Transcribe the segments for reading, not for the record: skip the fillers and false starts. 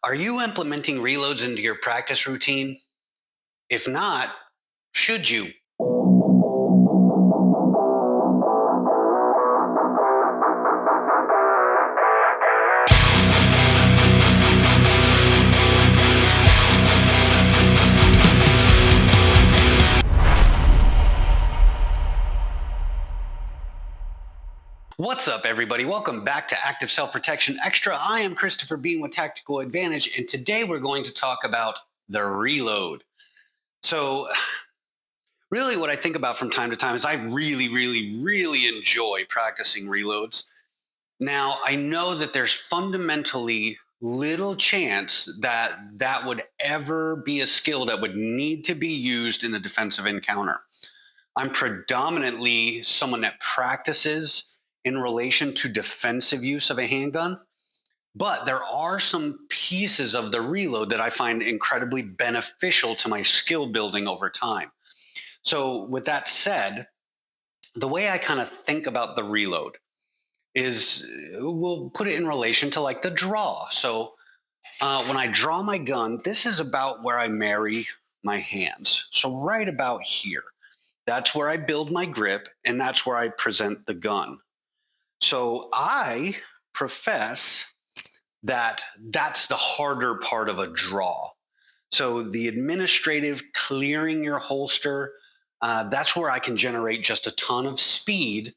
Are you implementing reloads into your practice routine? If not, should you? What's up, everybody? Welcome back to Active Self Protection Extra. I am Christopher Bean with Tactical Advantage, and today we're going to talk about the reload. So, really, what I think about from time to time is I really enjoy practicing reloads. Now, I know that there's fundamentally little chance that that would ever be a skill that would need to be used in a defensive encounter. I'm predominantly someone that practices in relation to defensive use of a handgun, but there are some pieces of the reload that I find incredibly beneficial to my skill building over time. So, with that said, the way I kind of think about the reload is we'll put it in relation to like the draw. So, when I draw my gun, this is about where I marry my hands. So, right about here. That's where I build my grip, and that's where I present the gun. So I profess that that's the harder part of a draw. So the administrative clearing your holster, that's where I can generate just a ton of speed,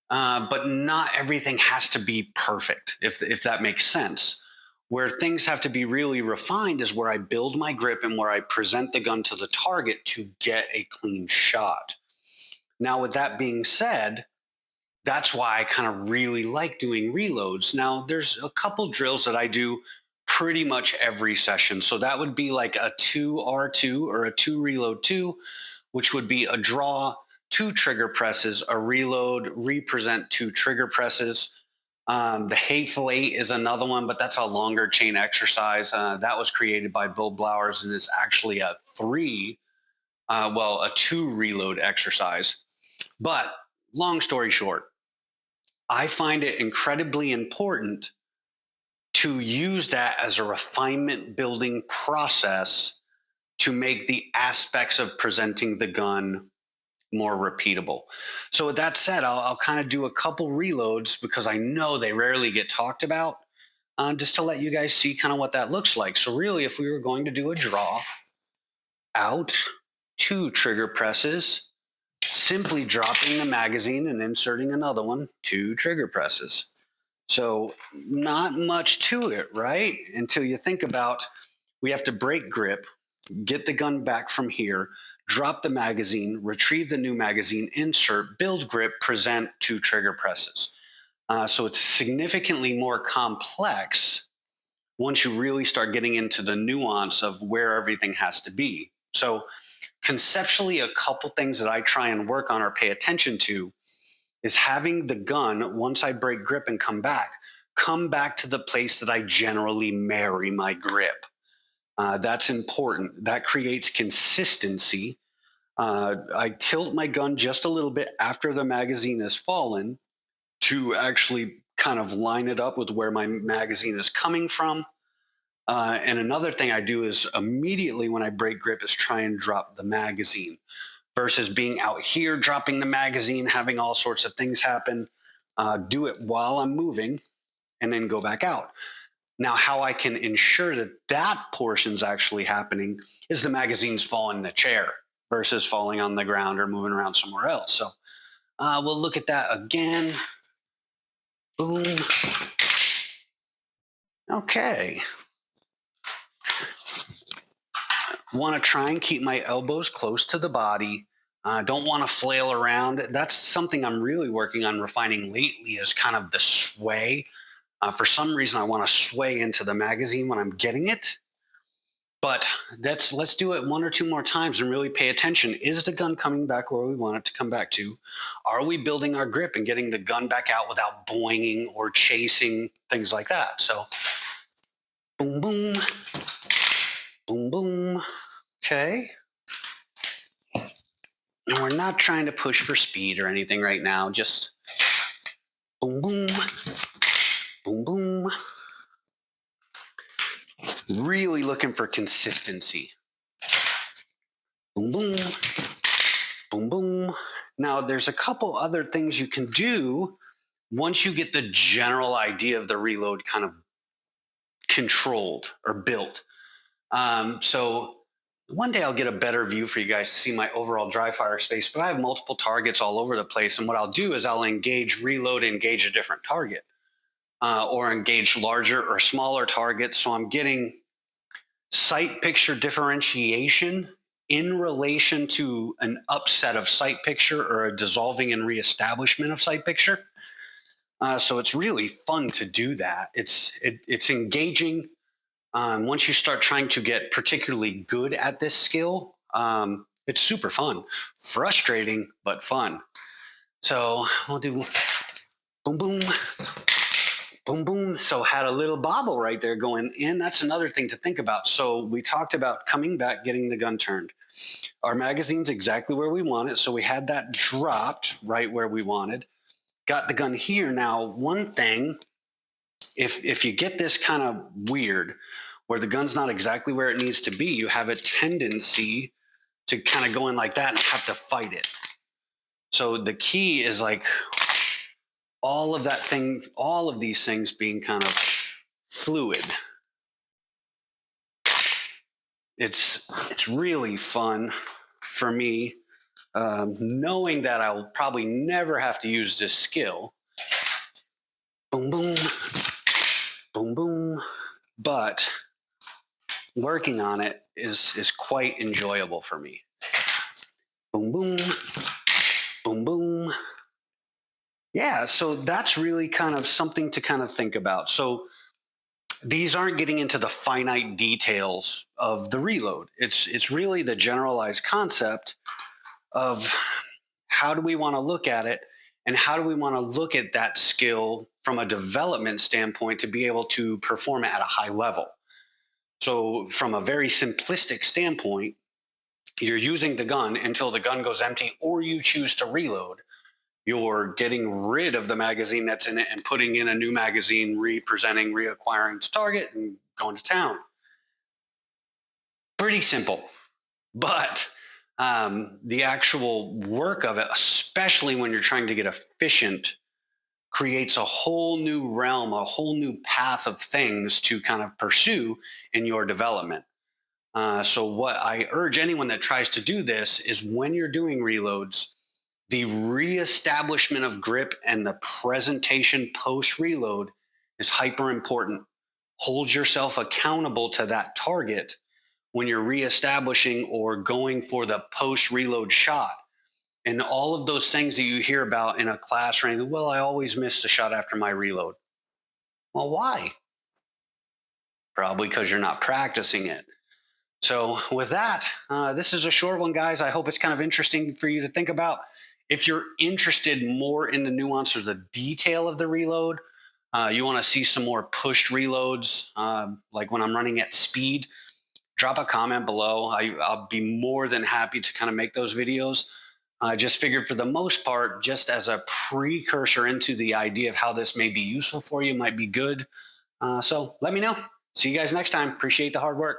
but not everything has to be perfect, if that makes sense. Where things have to be really refined is where I build my grip and where I present the gun to the target to get a clean shot. Now, with that being said, that's why I kind of really like doing reloads. Now, there's a couple drills that I do pretty much every session. So that would be like a 2R2 or a 2 reload 2, which would be a draw, two trigger presses, a reload, represent two trigger presses. The Hateful Eight is another one, but that's a longer chain exercise. That was created by Bill Blowers and is actually a a two reload exercise. But long story short, I find it incredibly important to use that as a refinement building process to make the aspects of presenting the gun more repeatable. So, with that said, I'll kind of do a couple reloads because I know they rarely get talked about, just to let you guys see kind of what that looks like. So, really, if we were going to do a draw out, two trigger presses, simply dropping the magazine and inserting another one, two trigger presses. So, not much to it, right? Until you think about we have to break grip, get the gun back from here, drop the magazine, retrieve the new magazine, insert, build grip, present two trigger presses. So, it's significantly more complex once you really start getting into the nuance of where everything has to be. So, conceptually, a couple things that I try and work on or pay attention to is having the gun, once I break grip and come back to the place that I generally marry my grip. That's important. That creates consistency. I tilt my gun just a little bit after the magazine has fallen to actually kind of line it up with where my magazine is coming from. And another thing I do is immediately when I break grip is try and drop the magazine versus being out here dropping the magazine, having all sorts of things happen. Do it while I'm moving and then go back out. Now, how I can ensure that that portion's actually happening is the magazine's falling in the chair versus falling on the ground or moving around somewhere else. So we'll look at that again. Boom. Okay. Want to try and keep my elbows close to the body. Don't want to flail around. That's something I'm really working on refining lately is kind of the sway. For some reason, I want to sway into the magazine when I'm getting it. But let's do it one or two more times and really pay attention. Is the gun coming back where we want it to come back to? Are we building our grip and getting the gun back out without boinging or chasing, things like that? So boom, boom, boom, boom. Okay. And we're not trying to push for speed or anything right now. Just boom, boom, boom, boom. Really looking for consistency. Boom, boom, boom, boom. Now, there's a couple other things you can do once you get the general idea of the reload kind of controlled or built. So one day I'll get a better view for you guys to see my overall dry fire space, but I have multiple targets all over the place. And what I'll do is I'll engage a different target, or engage larger or smaller targets. So I'm getting sight picture differentiation in relation to an upset of sight picture or a dissolving and reestablishment of sight picture. So it's really fun to do that. It's engaging. Once you start trying to get particularly good at this skill, it's super fun, frustrating but fun. So we'll do boom, boom, boom, boom. So had a little bobble right there going in. That's another thing to think about. So we talked about coming back, getting the gun turned. Our magazine's exactly where we want it. So we had that dropped right where we wanted. Got the gun here. Now, one thing, if you get this kind of weird, where the gun's not exactly where it needs to be, you have a tendency to kind of go in like that and have to fight it. So the key is like all of these things being kind of fluid. It's really fun for me, knowing that I'll probably never have to use this skill. Boom, boom, boom, boom. But working on it is quite enjoyable for me. Boom, boom, boom, boom. Yeah, so that's really kind of something to kind of think about. So these aren't getting into the finite details of the reload. It's really the generalized concept of how do we want to look at it, and how do we want to look at that skill from a development standpoint to be able to perform it at a high level. So from a very simplistic standpoint, you're using the gun until the gun goes empty or you choose to reload. You're getting rid of the magazine that's in it and putting in a new magazine, representing, reacquiring its target, and going to town. Pretty simple. But the actual work of it, especially when you're trying to get efficient, creates a whole new realm, a whole new path of things to kind of pursue in your development. So, what I urge anyone that tries to do this is when you're doing reloads, the reestablishment of grip and the presentation post reload is hyper important. Hold yourself accountable to that target when you're reestablishing or going for the post reload shot. And all of those things that you hear about in a class or anything, well, I always miss the shot after my reload. Well, why? Probably because you're not practicing it. So, with that, this is a short one, guys. I hope it's kind of interesting for you to think about. If you're interested more in the nuance or the detail of the reload, you want to see some more pushed reloads, like when I'm running at speed, drop a comment below. I'll be more than happy to kind of make those videos. I just figured for the most part, just as a precursor into the idea of how this may be useful for you, might be good. So let me know. See you guys next time. Appreciate the hard work.